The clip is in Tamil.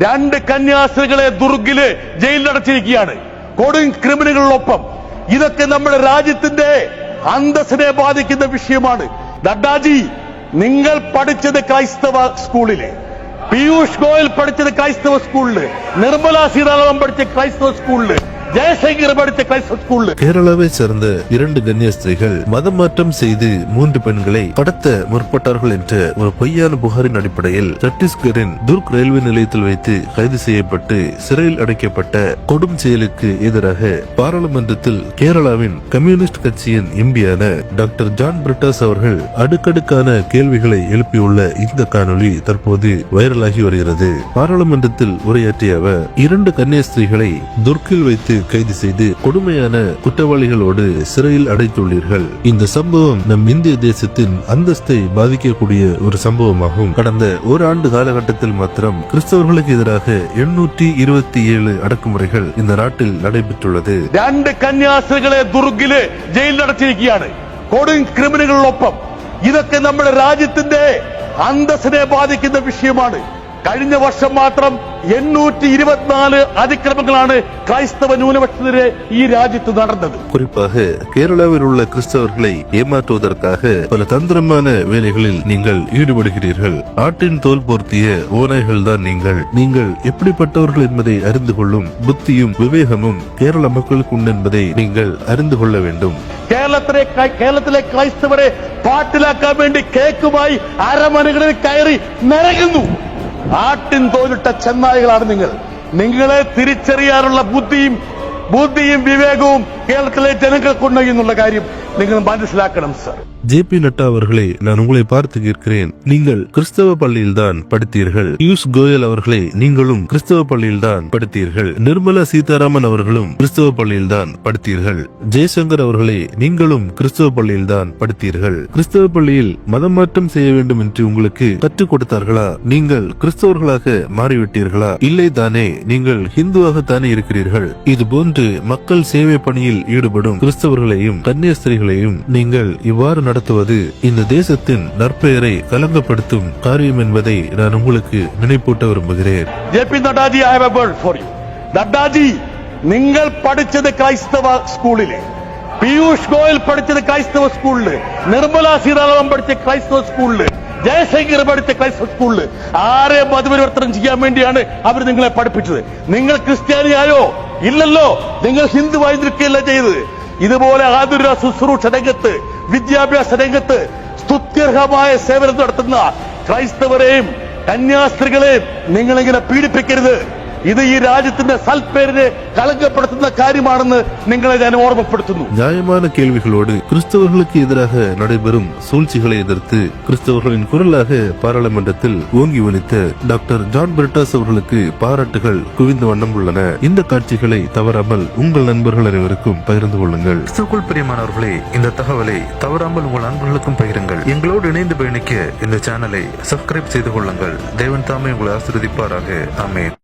രണ്ട് കന്യാസ്ത്രീകളെ ദുർഗില് ജയിലിലടച്ചിരിക്കുകയാണ് കൊടും ക്രിമിനലുകളൊപ്പം. ഇതൊക്കെ നമ്മുടെ രാജ്യത്തിന്റെ അന്തസ്സിനെ ബാധിക്കുന്ന വിഷയമാണ്. നഡ്ഡാജി, നിങ്ങൾ പഠിച്ചത് ക്രൈസ്തവ സ്കൂളിലെ, പീയൂഷ് ഗോയൽ പഠിച്ചത് ക്രൈസ്തവ സ്കൂളില്, നിർമ്മല സീതാരാമൻ പഠിച്ച ക്രൈസ്തവ സ്കൂളില്, ஜெயசங்கர் படித்த கிரைஸ்தவ ஸ்கூல்ல கேரளாவை சேர்ந்த 2 கன்னியாஸ்திரிகள் மதம் மாற்றம் செய்து 3 பெண்களை கடத்த முற்பட்டார்கள் என்ற ஒரு பொய்யான புகாரின் அடிப்படையில் சத்தீஸ்கரின் துர்க் ரயில்வே நிலையத்தில் வைத்து கைது செய்யப்பட்டு சிறையில் அடைக்கப்பட்ட கொடும் செயலுக்கு எதிராக பாராளுமன்றத்தில் கேரளாவின் கம்யூனிஸ்ட் கட்சியின் எம்பியான டாக்டர் ஜான் பிரிட்டாஸ் அவர்கள் அடுக்கடுக்கான கேள்விகளை எழுப்பியுள்ள இந்த காணொளி தற்போது வைரலாகி வருகிறது. பாராளுமன்றத்தில் உரையாற்றிய அவர் 2 கன்னியாஸ்திரிகளை துர்க்கில் வைத்து கைது செய்து கொடுமையான குற்றவாளிகளோடு சிறையில் அடைத்துள்ளீர்கள். இந்த சம்பவம் நம் இந்திய தேசத்தின் அந்தஸ்தை பாதிக்கக்கூடிய ஒரு சம்பவமாகும். கடந்த ஒரு ஆண்டு காலகட்டத்தில் மாத்திரம் கிறிஸ்தவர்களுக்கு எதிராக 827 அடக்குமுறைகள் இந்த நாட்டில் நடைபெற்றுள்ளது. 2 കന്യാസ്ത്രീകളെ ദുർഗില് ജയിലിലടച്ചിരിക്കുകയാണ് കൊടും ക്രിമിനലുകളൊപ്പം. ഇതൊക്കെ നമ്മുടെ രാജ്യത്തിന്റെ അന്തസ്സിനെ ബാധിക്കുന്ന വിഷയമാണ്. കഴിഞ്ഞ വർഷം മാത്രം 824 அதிக்கிரமங்களான கிறிஸ்தவ நியூனபட்சத்திலே ഈ രാജ്യത്ത് നടന്നത്. குறிப்பாக கேரளாவில் உள்ள கிறிஸ்தவர்களை ஏமாற்றுவதற்காக பல தந்திரமான வேலைகளில் நீங்கள் ஈடுபடுகிறீர்கள். ஆட்டின் தோல் போர்த்திய ஓநாய்கள் தான் நீங்கள் எப்படிப்பட்டவர்கள் என்பதை அறிந்து கொள்ளும் புத்தியும் விவேகமும் கேரள மக்களுக்கு உண்டு என்பதை நீங்கள் அறிந்து கொள்ள வேண்டும். കേരളത്തിലെ ക്രൈസ്തവരെ പാട്ടിലാക്കാൻ വേണ്ടി കേക്കുമായി അരമനകളിൽ കയറി നിറങ്ങുന്നു. ആട്ടിൻ തോലിട്ട ചെന്നായികളാണ് നിങ്ങൾ. നിങ്ങളെ തിരിച്ചറിയാനുള്ള ബുദ്ധിയും വിവേകവും കേരളത്തിലെ ജനങ്ങൾക്കുണ്ട് എന്നുള്ള കാര്യം നിങ്ങൾ മനസ്സിലാക്കണം സർ. ஜே.பி. நட்டா அவர்களே, நான் உங்களை பார்த்து கேட்கிறேன், நீங்கள் கிறிஸ்தவ பள்ளியில் தான் படித்தீர்கள். பியூஷ் கோயல் அவர்களே, நீங்களும் கிறிஸ்தவ பள்ளியில் தான் படித்தீர்கள். நிர்மலா சீதாராமன் அவர்களும் கிறிஸ்தவ பள்ளியில் தான் படித்தீர்கள். ஜெயசங்கர் அவர்களே, நீங்களும் கிறிஸ்தவ பள்ளியில் தான் படித்தீர்கள். கிறிஸ்தவ பள்ளியில் மதம் மாற்றம் செய்ய வேண்டும் என்று உங்களுக்கு கற்றுக் கொடுத்தார்களா? நீங்கள் கிறிஸ்தவர்களாக மாறிவிட்டீர்களா? இல்லை தானே, நீங்கள் ஹிந்துவாகத்தானே இருக்கிறீர்கள். இது போன்று மக்கள் சேவை பணியில் ஈடுபடும் கிறிஸ்தவர்களையும் கன்னியாஸ்திரிகளையும் நீங்கள் இவ்வாறு நடத்துவது இந்த தேசத்தின் நற்பெயரை கலங்கப்படுத்தும் காரியம் என்பதை நான் உங்களுக்கு நினைப்பூட்ட விரும்புகிறேன். ஜே.பி. நட்டாஜி, I have a word for you. நட்டாஜி, நீங்கள் படிச்சது கிரைஸ்தவ ஸ்கூலிலே, பீயூஷ் கோயல் படிச்சது கிரைஸ்தவ ஸ்கூல்ல, നിർമ്മല സീതാരാമൻ പഠിച്ച ക്രൈസ്തവ സ്കൂളില്, ജയശങ്കർ പഠിച്ച ക്രൈസ്തവ സ്കൂളില് ആരെ മതപരിവർത്തനം ചെയ്യാൻ വേണ്ടിയാണ് അവർ നിങ്ങളെ പഠിപ്പിച്ചത്? നിങ്ങൾ ക്രിസ്ത്യാനിയായോ? ഇല്ലല്ലോ. നിങ്ങൾ ഹിന്ദുവായി നിൽക്കുകയല്ല ചെയ്തത്. ഇതുപോലെ ആതുര ശുശ്രൂഷ രംഗത്ത്, വിദ്യാഭ്യാസ രംഗത്ത് സ്തുത്യർഹമായ സേവനം നടത്തുന്ന ക്രൈസ്തവരെയും കന്യാസ്ത്രീകളെയും നിങ്ങളിങ്ങനെ പീഡിപ്പിക്കരുത്. இது ഈ രാജ്യത്തിന്റെ സൽപ്പേരിനെ കളങ്കപ്പെടുത്തുന്ന കാര്യமானது നിങ്ങളെ ഞാൻ ഓർമ്മപ്പെടുത്തുന്നു. நியாயமான கேள்விகளோடு கிறிஸ்தவர்களுக்கு எதிராக நடைபெறும் சூழ்ச்சிகளை எதிர்த்து கிறிஸ்தவர்களின் குரலாக பாராளுமன்றத்தில் ஓங்கி ஒலித்த டாக்டர் ஜான் பிரிட்டாஸ் அவர்களுக்கு பாராட்டுகள் குவிந்த வண்ணம் உள்ளன. இந்த காட்சிகளை தவறாமல் உங்கள் நண்பர்கள் அனைவருக்கும் பகிர்ந்து கொள்ளுங்கள். கிறிஸ்துவுக்குள் பிரியமானவர்களே, இந்த தகவலை தவறாமல் உங்கள் நண்பர்களுக்கும் பகிருங்கள். எங்களோடு இணைந்து பயணிக்க இந்த சேனலை சப்ஸ்கிரைப் செய்து கொள்ளுங்கள். தேவன் தாமே உங்களை ஆசீர்வதிப்பாராக. ஆமென்.